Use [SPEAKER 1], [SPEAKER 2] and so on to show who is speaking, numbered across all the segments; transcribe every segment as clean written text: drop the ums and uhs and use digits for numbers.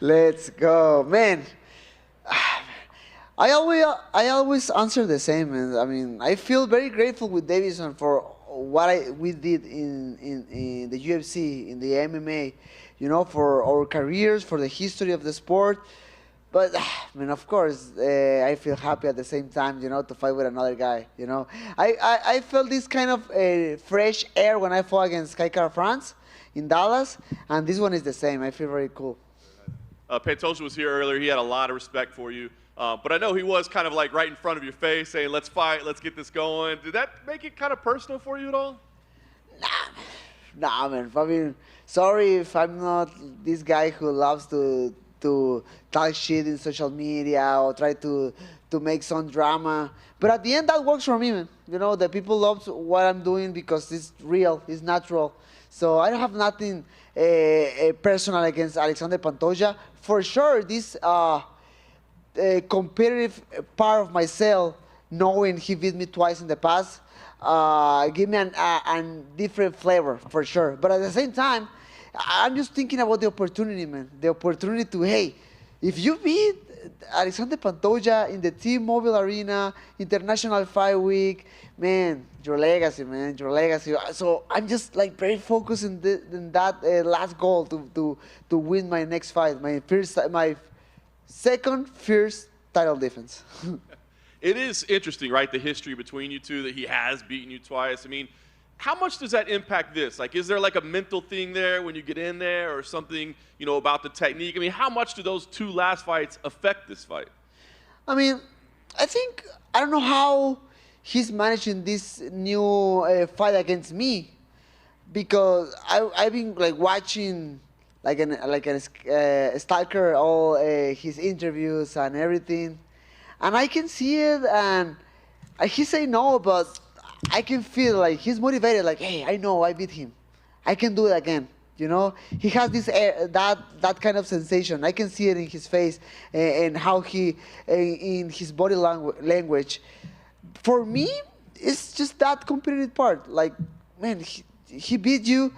[SPEAKER 1] Let's go, man. I always answer the same, man. I mean, I feel very grateful with Davison for what we did in the UFC, in the MMA, for our careers, for the history of the sport. But I mean, of course, I feel happy at the same time, to fight with another guy. I felt this kind of fresh air when I fought against Kai Kara France in Dallas, and this one is the same. I feel very cool.
[SPEAKER 2] Pantoja was here earlier. He had a lot of respect for you. But I know he was kind of like right in front of your face saying, let's fight, let's get this going. Did that make it kind of personal for you at all?
[SPEAKER 1] Nah, man. I mean, sorry if I'm not this guy who loves to talk shit in social media or try to make some drama. But at the end, that works for me, man. The people love what I'm doing because it's real, it's natural. So I don't have nothing personal against Alexander Pantoja. For sure, this competitive part of myself, knowing he beat me twice in the past, give me a different flavor for sure. But at the same time, I'm just thinking about the opportunity, man. The opportunity to, hey, if you beat Alexander Pantoja in the T-Mobile Arena, International Fight Week, man, your legacy, man, your legacy. So I'm just like very focused in that last goal to win my next fight, my second first title defense.
[SPEAKER 2] It is interesting, right, the history between you two, that he has beaten you twice. I mean, how much does that impact this? Like, is there like a mental thing there when you get in there or something, about the technique? I mean, how much do those two last fights affect this fight?
[SPEAKER 1] I mean, I don't know how he's managing this new fight against me, because I've been like watching like a stalker all his interviews and everything, and I can see it, and he say no, but I can feel like he's motivated. Like, hey, I know I beat him, I can do it again. He has this that kind of sensation. I can see it in his face and how he in his body language. For me, it's just that competitive part. Like, man, he beat you,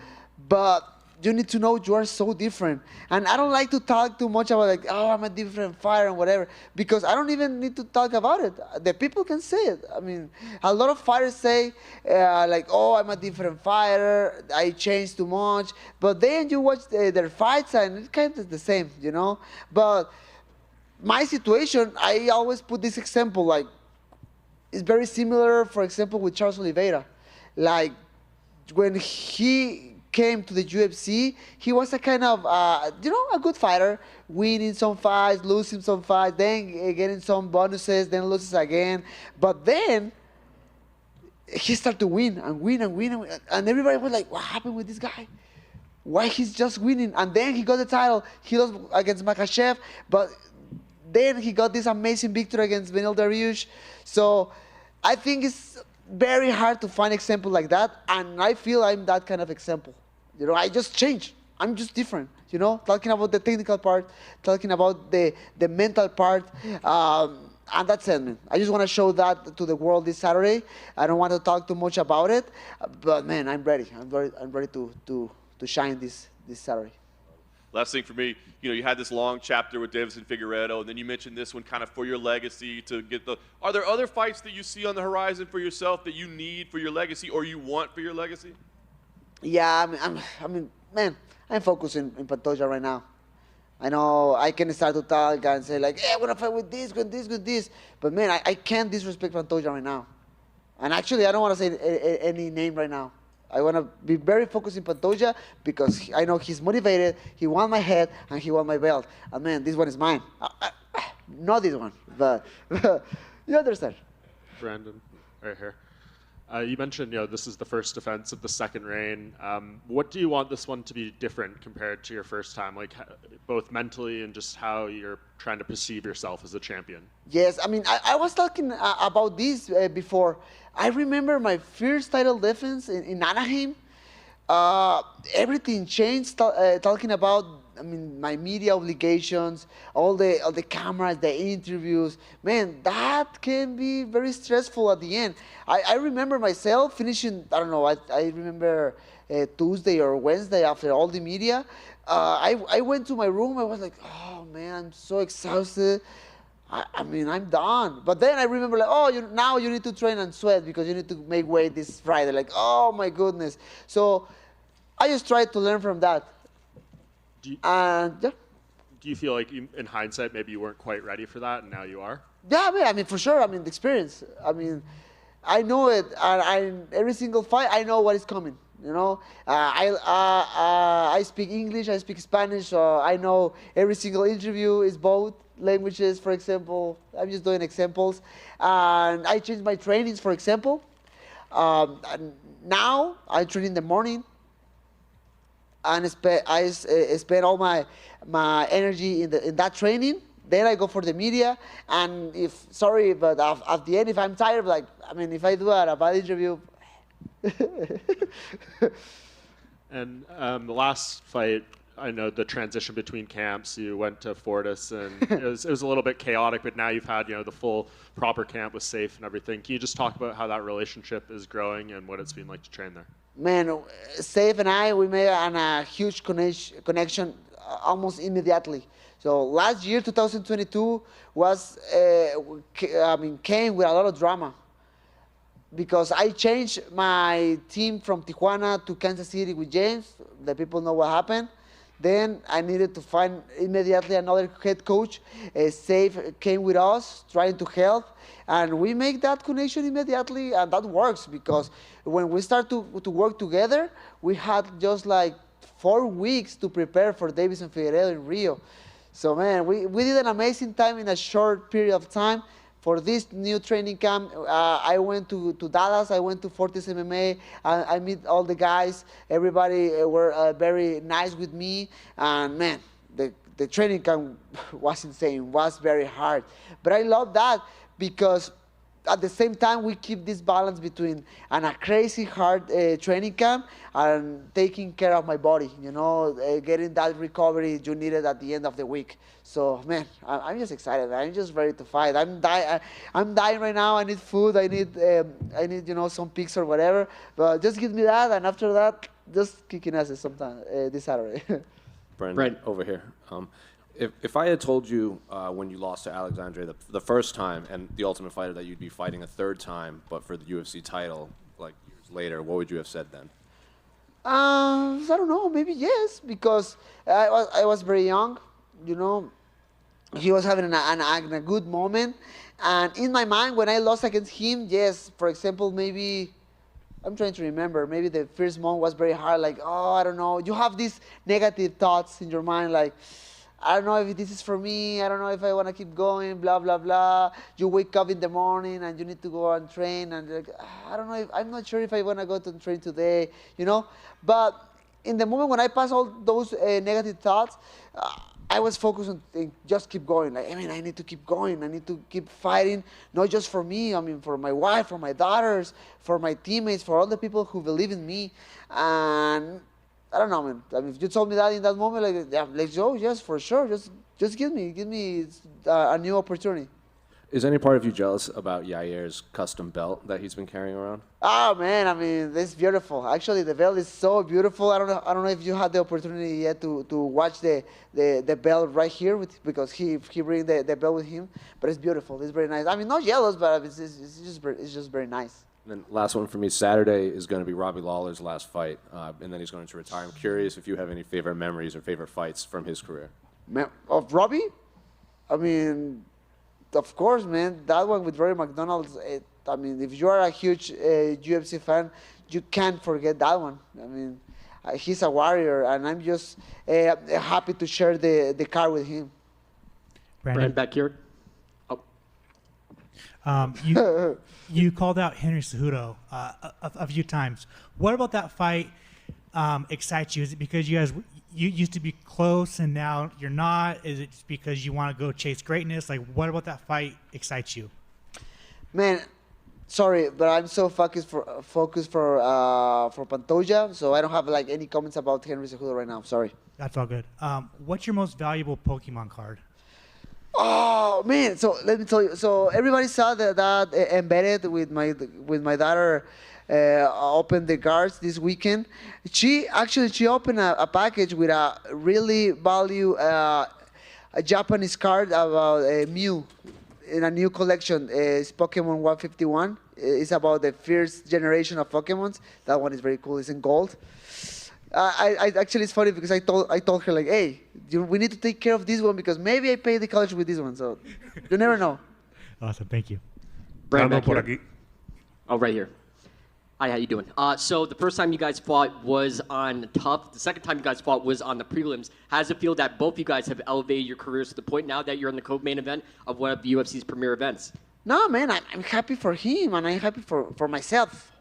[SPEAKER 1] but you need to know you are so different. And I don't like to talk too much about like, oh, I'm a different fighter and whatever, because I don't even need to talk about it. The people can say it. I mean, a lot of fighters say like, oh, I'm a different fighter, I changed too much. But then you watch their fights and it's kind of the same, But my situation, I always put this example, like, it's very similar, for example, with Charles Oliveira. Like, when he came to the UFC, he was a kind of, a good fighter, winning some fights, losing some fights, then getting some bonuses, then loses again. But then he started to win and win and win, and everybody was like, what happened with this guy? Why he's just winning? And then he got the title. He lost against Makhachev, but then he got this amazing victory against Beneil Dariush. So I think it's very hard to find example like that, and I feel I'm that kind of example. I just changed. I'm just different. Talking about the technical part, talking about the mental part, and that's it, man. I just want to show that to the world this Saturday. I don't want to talk too much about it, but man, I'm ready. I'm ready to shine this Saturday.
[SPEAKER 2] Last thing for me, you had this long chapter with Deiveson Figueiredo, and then you mentioned this one kind of for your legacy to get the. Are there other fights that you see on the horizon for yourself that you need for your legacy or you want for your legacy?
[SPEAKER 1] Yeah, I mean, man, I'm focused in Pantoja right now. I know I can start to talk and say like, hey, I'm gonna fight with this, with this, but man, I can't disrespect Pantoja right now. And actually, I don't want to say any name right now. I want to be very focused in Pantoja because I know he's motivated, he won my head, and he won my belt. And man, this one is mine. Not this one, but you understand.
[SPEAKER 3] Brandon, right here. You mentioned, this is the first defense of the second reign. What do you want this one to be different compared to your first time, like both mentally and just how you're trying to perceive yourself as a champion?
[SPEAKER 1] Yes, I mean, I was talking about this before. I remember my first title defense in Anaheim. Everything changed, talking about, I mean, my media obligations, all the cameras, the interviews. Man, that can be very stressful at the end. I remember myself finishing, I don't know, I remember Tuesday or Wednesday after all the media, I went to my room. I was like, oh man, I'm so exhausted. I mean, I'm done. But then I remember, like, oh, now you need to train and sweat because you need to make weight this Friday. Like, oh my goodness. So I just tried to learn from that.
[SPEAKER 3] Do you,
[SPEAKER 1] And yeah.
[SPEAKER 3] do you feel like in hindsight maybe you weren't quite ready for that and now you are?
[SPEAKER 1] Yeah, I mean, for sure. I mean, the experience. I mean, I know it. Every single fight, I know what is coming. You know, I speak English, I speak Spanish, so I know every single interview is both languages. For example, I'm just doing examples, and I changed my trainings. For example, and now I train in the morning, and spend all my energy in that training. Then I go for the media, and if sorry, but at the end, if I'm tired, like I mean, if I do a bad interview.
[SPEAKER 3] And the last fight, I know the transition between camps. You went to Fortis, and it was a little bit chaotic. But now you've had the full proper camp with Safe and everything. Can you just talk about how that relationship is growing and what it's been like to train there?
[SPEAKER 1] Man, Safe and we made a huge connection almost immediately. So last year, 2022, was came with a lot of drama because I changed my team from Tijuana to Kansas City with James. The people know what happened. Then I needed to find immediately another head coach. Safe came with us, trying to help, and we make that connection immediately, and that works because when we start to work together, we had just like 4 weeks to prepare for Davis and Figueiredo in Rio. So man, we did an amazing time in a short period of time. For this new training camp, I went to Dallas, I went to Fortis MMA, I meet all the guys, everybody were very nice with me, and man, the training camp was insane, was very hard. But I love that because at the same time, we keep this balance between a crazy hard training camp and taking care of my body, getting that recovery you needed at the end of the week. So, man, I'm just excited. I'm just ready to fight. I'm dying right now. I need food. I need some pics or whatever. But just give me that, and after that, just kicking asses sometime this Saturday.
[SPEAKER 4] Brent, over here. If I had told you when you lost to Alexandre the first time and the Ultimate Fighter that you'd be fighting a third time, but for the UFC title, like years later, what would you have said then?
[SPEAKER 1] I don't know. Maybe yes, because I was very young. He was having a good moment, and in my mind, when I lost against him, yes. For example, maybe. I'm trying to remember. Maybe the first month was very hard. Like, oh, I don't know. You have these negative thoughts in your mind, like, I don't know if this is for me. I don't know if I want to keep going, blah, blah, blah. You wake up in the morning and you need to go and train. And like, I don't know. I'm not sure if I want to go to train today, But in the moment when I pass all those negative thoughts, I was focused on just keep going. Like, I need to keep going. I need to keep fighting, not just for me. For my wife, for my daughters, for my teammates, for all the people who believe in me. And I don't know, man. If you told me that in that moment, like, yeah, let's go. Yes, for sure. Just give me a new opportunity.
[SPEAKER 4] Is any part of you jealous about Yair's custom belt that he's been carrying around?
[SPEAKER 1] Oh man, it's beautiful. Actually, the belt is so beautiful. I don't know if you had the opportunity yet to watch the belt right here because he bring the belt with him. But it's beautiful. It's very nice. Not jealous, but it's just very nice.
[SPEAKER 4] And then last one for me, Saturday is going to be Robbie Lawler's last fight, and then he's going to retire. I'm curious if you have any favorite memories or favorite fights from his career.
[SPEAKER 1] Of Robbie? Of course, man. That one with Rory McDonald's, if you are a huge UFC fan, you can't forget that one. He's a warrior, and I'm just happy to share the car with him.
[SPEAKER 5] Brandon,
[SPEAKER 6] back here.
[SPEAKER 5] You called out Henry Cejudo a few times. What about that fight excites you? Is it because you used to be close and now you're not? Is it just because you want to go chase greatness? Like, what about that fight excites you?
[SPEAKER 1] Man, sorry, but I'm so focused for Pantoja, so I don't have like any comments about Henry Cejudo right now. Sorry.
[SPEAKER 5] That's all good. What's your most valuable Pokemon card?
[SPEAKER 1] Oh man! So let me tell you. So everybody saw that embedded with my daughter opened the guards this weekend. She opened a package with a really value a Japanese card about Mew in a new collection. It's Pokemon 151. It's about the first generation of Pokemons. That one is very cool. It's in gold. I actually, it's funny because I told her like, hey, we need to take care of this one because maybe I pay the college with this one. So you never know.
[SPEAKER 5] Awesome. Thank you.
[SPEAKER 6] Brandon,
[SPEAKER 7] por
[SPEAKER 6] back here.
[SPEAKER 7] aquí.
[SPEAKER 6] Oh, right here. Hi, how you doing? So the first time you guys fought was on Tough. The second time you guys fought was on the prelims. How does it feel that both you guys have elevated your careers to the point now that you're in the co-main event of one of the UFC's premier events?
[SPEAKER 1] No, man, I'm happy for him and I'm happy for myself,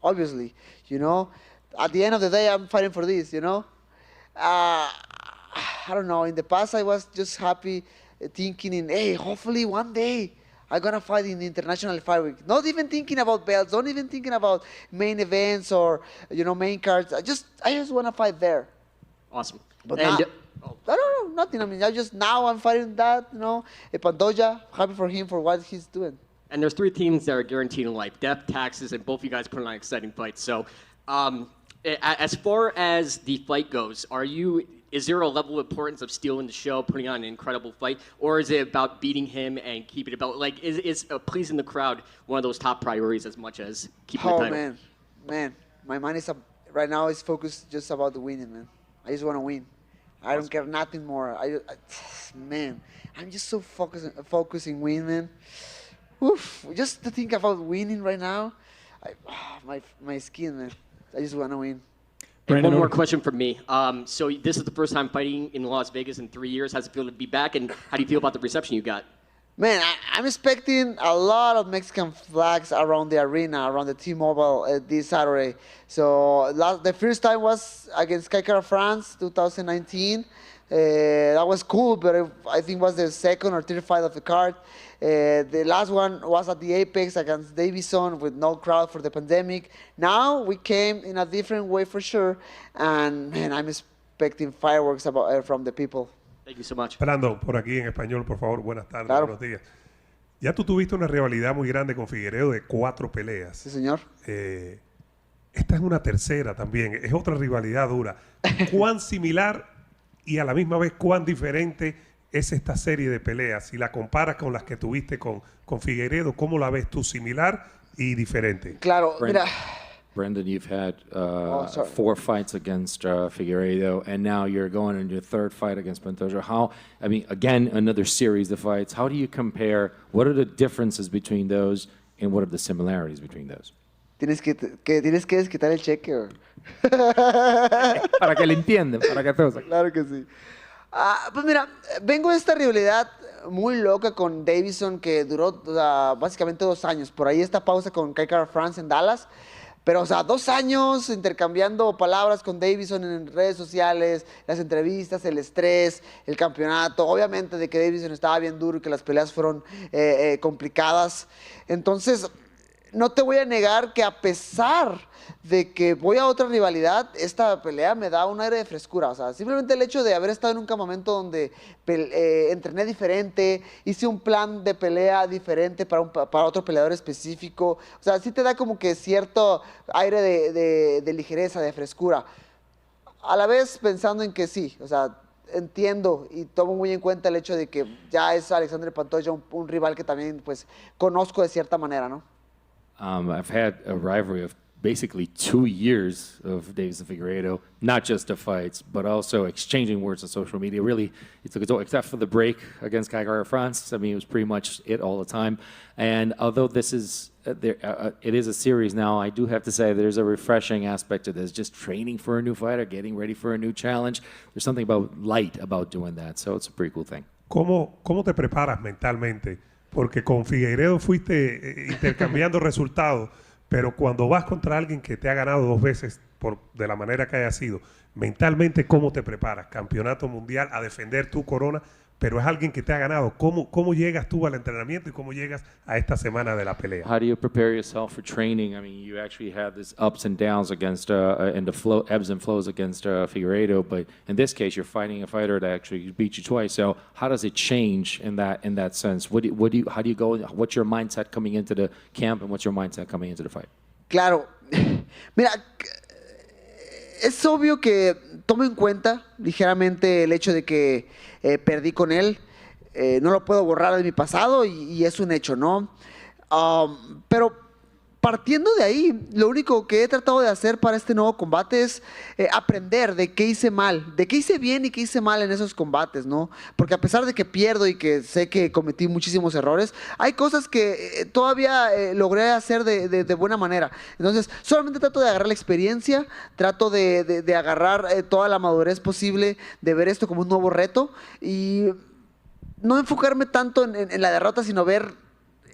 [SPEAKER 1] obviously. You know, at the end of the day, I'm fighting for this, you know. I don't know. In the past, I was just happy thinking hey, hopefully one day I'm going to fight in the International Fight Week. Not even thinking about belts, not even thinking about main events or, main cards. I just want to fight there.
[SPEAKER 6] Awesome.
[SPEAKER 1] But
[SPEAKER 6] and,
[SPEAKER 1] I don't know, nothing. I mean, now I'm fighting that, Pantoja, happy for him for what he's doing.
[SPEAKER 6] and there's three teams that are guaranteed in life: death, taxes, and both you guys put on exciting fights. So, as far as the fight goes, is there a level of importance of stealing the show, putting on an incredible fight, or is it about beating him and keeping it about is pleasing the crowd one of those top priorities as much as keeping the title?
[SPEAKER 1] Man, my mind is right now is focused just about the winning, man. I just want to win. I don't care nothing more. Man, I'm just so focusing win, man. Oof, just to think about winning right now, my skin, man. I just want to win.
[SPEAKER 6] And one more question from me. So this is the first time fighting in Las Vegas in 3 years. How's it feel to be back, and how do you feel about the reception you got?
[SPEAKER 1] Man, I'm expecting a lot of Mexican flags around the arena, around the T-Mobile this Saturday. So the first time was against Kaikara France, 2019. That was cool, but I think it was the second or third fight of the card. The last one was at the Apex against Davison with no crowd for the pandemic. Now we came in a different way for sure, and man, I'm expecting fireworks from the people.
[SPEAKER 6] Thank you so much.
[SPEAKER 7] Brando, por aquí en español, por favor. Buenas tardes,
[SPEAKER 1] Claro.
[SPEAKER 7] buenos días. Ya tú tuviste una rivalidad muy grande con Figueiredo de 4 peleas.
[SPEAKER 1] Sí, señor.
[SPEAKER 7] Esta es una tercera también. Es otra rivalidad dura. ¿Cuán similar y a la misma vez cuán diferente es esta serie de peleas? Si la comparas con las que tuviste con Figueiredo, ¿cómo la ves tú? ¿Similar y diferente?
[SPEAKER 1] Claro, mira.
[SPEAKER 8] Brendan, you've had
[SPEAKER 1] sorry.
[SPEAKER 8] 4 fights against Figueiredo, and now you're going into your 3rd fight against Pantoja. Again, another series of fights. How do you compare? What are the differences between those, and what are the similarities between those?
[SPEAKER 1] Tienes que desquitar el cheque.
[SPEAKER 8] Para que le entiendan, para que todos.
[SPEAKER 1] Claro que sí. Pues mira, vengo de esta rivalidad muy loca con Davison que duró básicamente 2 años. Por ahí esta pausa con Kaikara France en Dallas. Pero, 2 años intercambiando palabras con Davison en redes sociales, las entrevistas, el estrés, el campeonato. Obviamente de que Davison estaba bien duro y que las peleas fueron complicadas. Entonces, no te voy a negar que a pesar de que voy a otra rivalidad, esta pelea me da un aire de frescura. Simplemente el hecho de haber estado en un campamento donde entrené diferente, hice un plan de pelea diferente para otro peleador específico. Sí te da como que cierto aire de ligereza, de frescura. A la vez pensando en que sí, entiendo y tomo muy en cuenta el hecho de que ya es Alexandre Pantoja un rival que también pues conozco de cierta manera, ¿no?
[SPEAKER 8] I've had a rivalry of basically 2 years of Davis and Figueiredo, not just the fights, but also exchanging words on social media. Really, it took its toll, except for the break against Kaikara France. It was pretty much it all the time. And although this is it is a series now, I do have to say there's a refreshing aspect to this. Just training for a new fighter, getting ready for a new challenge. There's something light about doing that, so it's a pretty cool thing.
[SPEAKER 7] ¿Cómo te preparas mentalmente? Porque con Figueiredo fuiste intercambiando resultados, pero cuando vas contra alguien que te ha ganado 2 veces de la manera que haya sido, mentalmente, ¿cómo te preparas? Campeonato mundial, a defender tu corona, pero es alguien que te ha ganado. ¿Cómo llegas tú al entrenamiento y cómo llegas a esta semana de la pelea?
[SPEAKER 8] How do you prepare yourself for training? You actually had this ups and downs against and the ebbs and flows against Figueiredo, but in this case, you're fighting a fighter that actually beat you twice. So how does it change in that sense? How do you go? What's your mindset coming into the camp, and what's your mindset coming into the fight?
[SPEAKER 1] Claro, Mira, es obvio que tomo en cuenta ligeramente el hecho de que perdí con él. No lo puedo borrar de mi pasado y es un hecho, ¿no? Pero partiendo de ahí, lo único que he tratado de hacer para este nuevo combate es aprender de qué hice mal, de qué hice bien y qué hice mal en esos combates, ¿no? Porque a pesar de que pierdo y que sé que cometí muchísimos errores, hay cosas que todavía logré hacer de buena manera. Entonces, solamente trato de agarrar la experiencia, trato de agarrar toda la madurez posible, de ver esto como un nuevo reto y no enfocarme tanto en la derrota, sino ver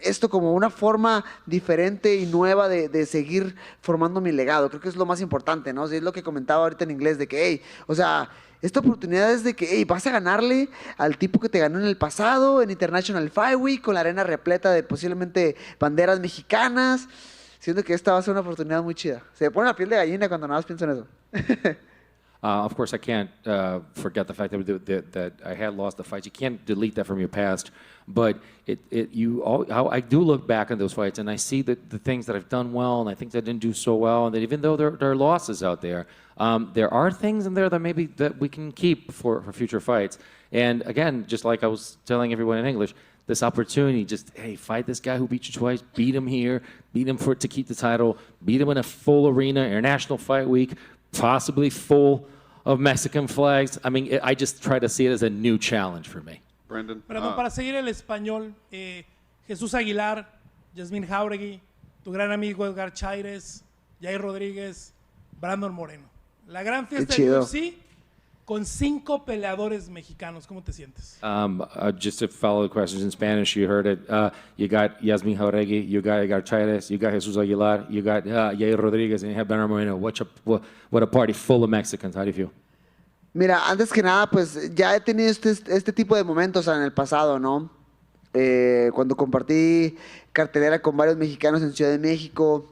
[SPEAKER 1] esto como una forma diferente y nueva de seguir formando mi legado. Creo que es lo más importante, ¿no? O sea, es lo que comentaba ahorita en inglés, de que, hey, o sea, esta oportunidad es de que, hey, vas a ganarle al tipo que te ganó en el pasado, en International Fight Week, con la arena repleta de posiblemente banderas mexicanas. Siento que esta va a ser una oportunidad muy chida. Se me pone la piel de gallina cuando nada más pienso en eso.
[SPEAKER 8] Of course, I can't forget the fact that I had lost the fights. You can't delete that from your past, but I do look back on those fights and I see the things that I've done well and I think that I didn't do so well, and that even though there are losses out there, there are things in there that maybe that we can keep for future fights. And again, just like I was telling everyone in English, this opportunity, just, hey, fight this guy who beat you twice, beat him here, beat him to keep the title, beat him in a full arena, International Fight Week, possibly full of Mexican flags. I mean, I just try to see it as a new challenge for me.
[SPEAKER 9] Brandon.
[SPEAKER 10] Perdón, para seguir el español, Jesús Aguilar, Yasmín Jauregui, tu gran amigo Edgar Chaires, Jair Rodríguez, Brandon Moreno. La gran fiesta de UFC con 5 peleadores mexicanos. ¿Cómo te sientes?
[SPEAKER 8] Just to follow the questions in Spanish, you heard it. You got Yasmin Jauregui, you got Edgar Chaires, you got Jesus Aguilar, you got Jair Rodríguez, and you have Brandon Moreno. What a party full of Mexicans. How do you feel?
[SPEAKER 1] Mira, antes que nada, pues ya he tenido este tipo de momentos en el pasado, ¿no? Cuando compartí cartelera con varios mexicanos en Ciudad de México,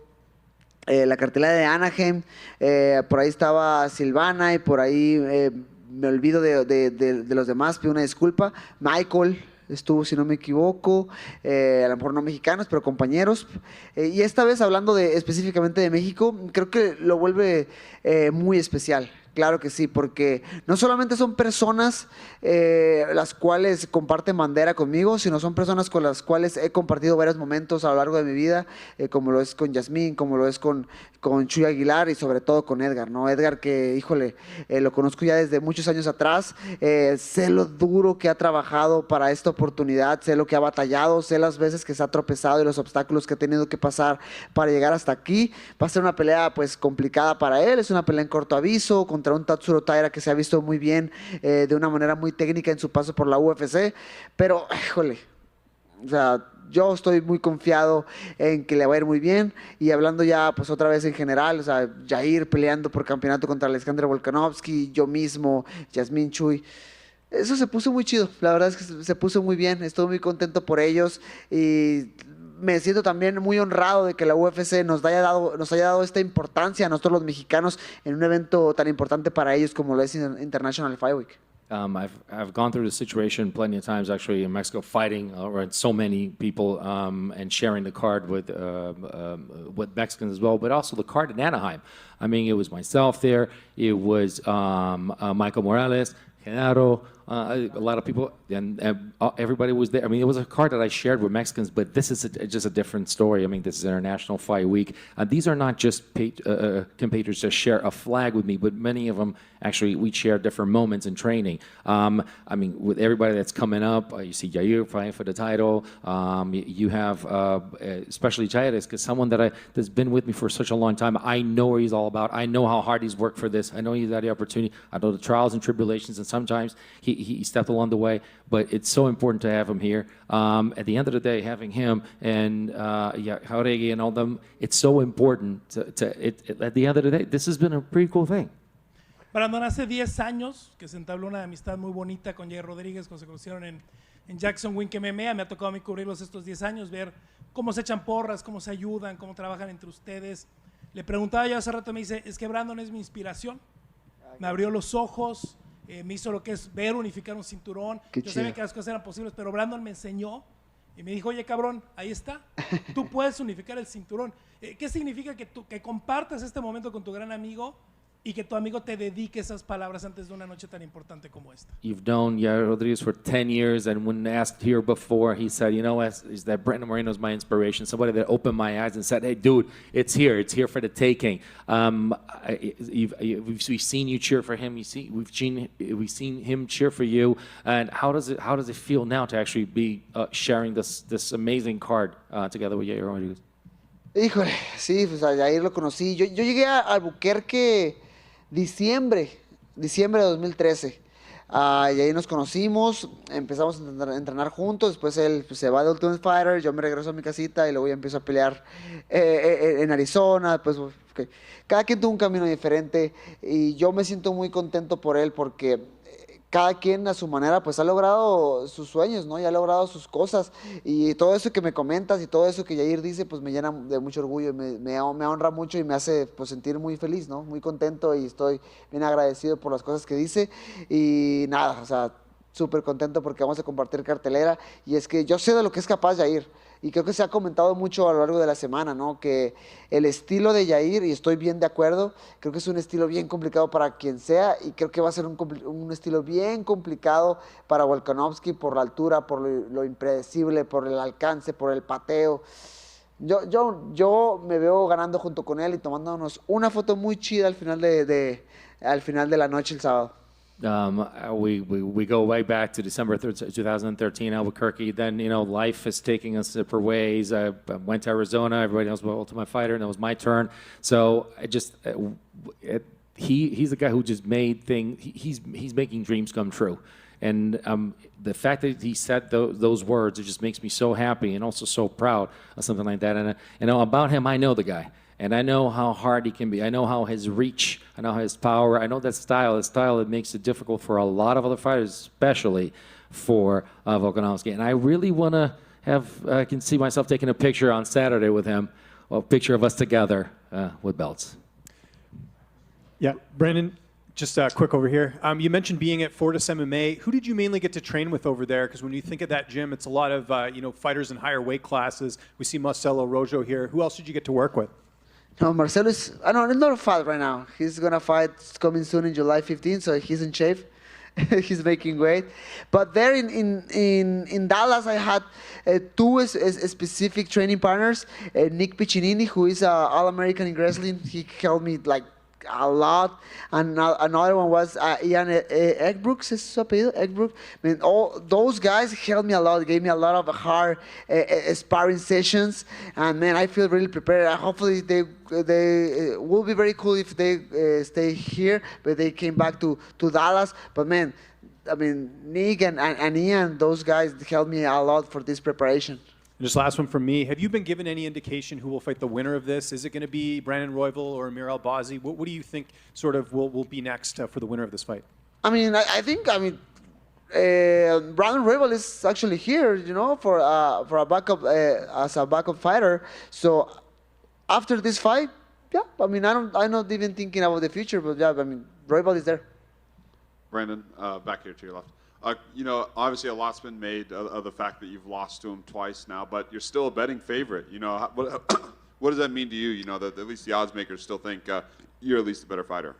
[SPEAKER 1] la cartelera de Anaheim, por ahí estaba Silvana y por ahí me olvido de los demás, pido una disculpa. Michael estuvo, si no me equivoco, a lo mejor no mexicanos, pero compañeros. Y esta vez hablando específicamente de México, creo que lo vuelve muy especial. Claro que sí, porque no solamente son personas las cuales comparten bandera conmigo, sino son personas con las cuales he compartido varios momentos a lo largo de mi vida, como lo es con Yasmín, como lo es con Chuy Aguilar y sobre todo con Edgar, ¿no? Edgar que, híjole, lo conozco ya desde muchos años atrás, sé lo duro que ha trabajado para esta oportunidad, sé lo que ha batallado, sé las veces que se ha tropezado y los obstáculos que ha tenido que pasar para llegar hasta aquí. Va a ser una pelea pues complicada para él, es una pelea en corto aviso, contra un Tatsuro Taira que se ha visto muy bien de una manera muy técnica en su paso por la UFC, pero híjole, o sea, yo estoy muy confiado en que le va a ir muy bien. Y hablando ya pues otra vez en general, o sea, Jair peleando por campeonato contra Alexander Volkanovski, yo mismo, Yasmín, Chuy, eso se puso muy chido, la verdad es que se puso muy bien, estoy muy contento por ellos y me siento también muy honrado de que la UFC nos haya dado esta importancia a nosotros los mexicanos en un evento tan importante para ellos como lo es International Fight Week.
[SPEAKER 8] I've gone through the situation plenty of times actually in Mexico, fighting around so many people and sharing the card with Mexicans as well, but also the card in Anaheim. I mean, it was myself there, it was Michael Morales, Genaro, a lot of people, and everybody was there. I mean, it was a card that I shared with Mexicans, but this is just a different story. I mean, this is International Fight Week. These are not just compatriots that share a flag with me, but many of them actually we share different moments in training. I mean, with everybody that's coming up, you see Jair fighting for the title. You have especially Chaires, because someone that's been with me for such a long time. I know what he's all about. I know how hard he's worked for this. I know he's had the opportunity. I know the trials and tribulations, and sometimes he stepped along the way, but it's so important to have him here. At the end of the day, having him and Jauregui and all them, it's so important at the end of the day, this has been a pretty cool thing.
[SPEAKER 10] Brandon, hace 10 años que se entabló una amistad muy bonita con Jair Rodríguez, cuando se conocieron en Jackson Wink MMA. Me ha tocado a mí cubrirlos estos 10 años, ver cómo se echan porras, cómo se ayudan, cómo trabajan entre ustedes. Le preguntaba yo hace rato, me dice, es que Brandon es mi inspiración. Me abrió los ojos, me hizo lo que es ver unificar un cinturón. Yo sabía que las cosas eran posibles, pero Brandon me enseñó Y me dijo, oye, cabrón, ahí está. Tú puedes unificar el cinturón. ¿Qué significa que compartas este momento con tu gran amigo y que tu amigo te dedique esas palabras antes de una noche tan importante como esta?
[SPEAKER 8] You've known Yair Rodriguez for 10 years, and when asked here before, he said, you know, is that Brandon Moreno's my inspiration, somebody that opened my eyes and said, hey, dude, it's here for the taking. We've seen you cheer for him, we've seen him cheer for you, and how does it feel now to actually be sharing this amazing card together with Yair Rodriguez?
[SPEAKER 1] Híjole, sí, pues a Jair lo conocí. Yo llegué a Albuquerque diciembre de 2013. Y ahí nos conocimos, empezamos a entrenar juntos, después él pues, se va de Ultimate Fighter, yo me regreso a mi casita y luego ya empiezo a pelear en Arizona. Pues, okay. Cada quien tuvo un camino diferente y yo me siento muy contento por él porque cada quien a su manera pues ha logrado sus sueños, ¿no? Y ha logrado sus cosas. Y todo eso que me comentas y todo eso que Yair dice pues me llena de mucho orgullo y me honra mucho y me hace pues sentir muy feliz, ¿no? Muy contento y estoy bien agradecido por las cosas que dice. Y nada, o sea, súper contento porque vamos a compartir cartelera y es que yo sé de lo que es capaz Yair. Y creo que se ha comentado mucho a lo largo de la semana, ¿no? Que el estilo de Yair, y estoy bien de acuerdo, creo que es un estilo bien complicado para quien sea y creo que va a ser un estilo bien complicado para Volkanovski por la altura, por lo impredecible, por el alcance, por el pateo. Yo me veo ganando junto con él y tomándonos una foto muy chida al final al final de la noche el sábado.
[SPEAKER 8] We go way back to December 2013, Albuquerque. Then, you know, life is taking us separate ways. I went to Arizona. Everybody knows about Ultimate Fighter, and it was my turn. So I just, he's the guy who just made things. He's making dreams come true. And the fact that he said those words, it just makes me so happy and also so proud of something like that. And you know, about him, I know the guy. And I know how hard he can be. I know how his reach, I know his power, I know that style that makes it difficult for a lot of other fighters, especially for Volkanovski. And I really want to I can see myself taking a picture on Saturday with him, a picture of us together with belts.
[SPEAKER 9] Yeah, Brandon, just quick over here. You mentioned being at Fortis MMA. Who did you mainly get to train with over there? Because when you think of that gym, it's a lot of fighters in higher weight classes. We see Marcelo Rojo here. Who else did you get to work with?
[SPEAKER 1] No, Marcelo is, I don't know, he's not a fight right now. He's going to fight coming soon in July 15th, so he's in shape. He's making weight. But there in Dallas, I had two specific training partners. Nick Piccinini, who is All-American in wrestling. He helped me like a lot. And another one was Ian Eggbrooks, is su apellido? Eggbrooks. I mean, all those guys helped me a lot, gave me a lot of hard sparring sessions. And man, I feel really prepared. Hopefully they will be very cool if they stay here, but they came back to Dallas. But man, I mean, Nick and Ian, those guys helped me a lot for this preparation.
[SPEAKER 9] Just last one from me. Have you been given any indication who will fight the winner of this? Is it going to be Brandon Royval or Amir Albazi? What do you think sort of will be next for the winner of this fight?
[SPEAKER 1] I mean, I think Brandon Royval is actually here, you know, for a backup as a backup fighter. So after this fight, yeah, I mean, I'm not even thinking about the future, but yeah, I mean, Royval is there.
[SPEAKER 11] Brandon, back here to your left. You know, obviously a lot's been made of the fact that you've lost to him twice now, but you're still a betting favorite. You know, what does that mean to you? You know, that at least the odds makers still think you're at least a better fighter.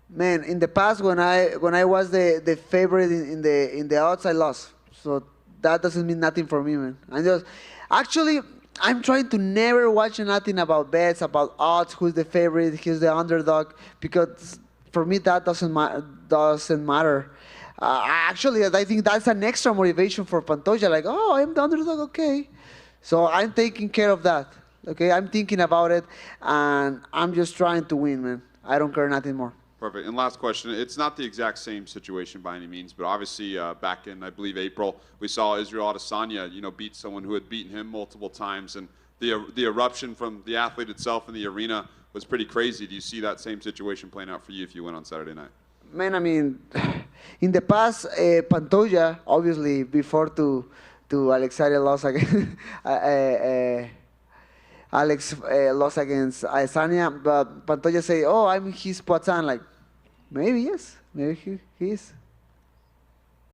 [SPEAKER 1] Man, in the past when I was the favorite in the odds, I lost. So that doesn't mean nothing for me, man. I'm trying to never watch nothing about bets, about odds, who's the favorite, who's the underdog, because for me that doesn't matter. Actually, I think that's an extra motivation for Pantoja. Like, oh, I'm the underdog, okay. So I'm taking care of that. Okay, I'm thinking about it, and I'm just trying to win, man. I don't care nothing more.
[SPEAKER 11] Perfect. And last question. It's not the exact same situation by any means, but obviously back in, I believe, April, we saw Israel Adesanya, you know, beat someone who had beaten him multiple times, and the eruption from the athlete itself in the arena was pretty crazy. Do you see that same situation playing out for you if you win on Saturday night?
[SPEAKER 1] Man, I mean, in the past, Pantoja, obviously, before to Alexander lost against Alex lost against Adesanya, but Pantoja say, "Oh, I'm his Poitin." Like, maybe yes, maybe he is.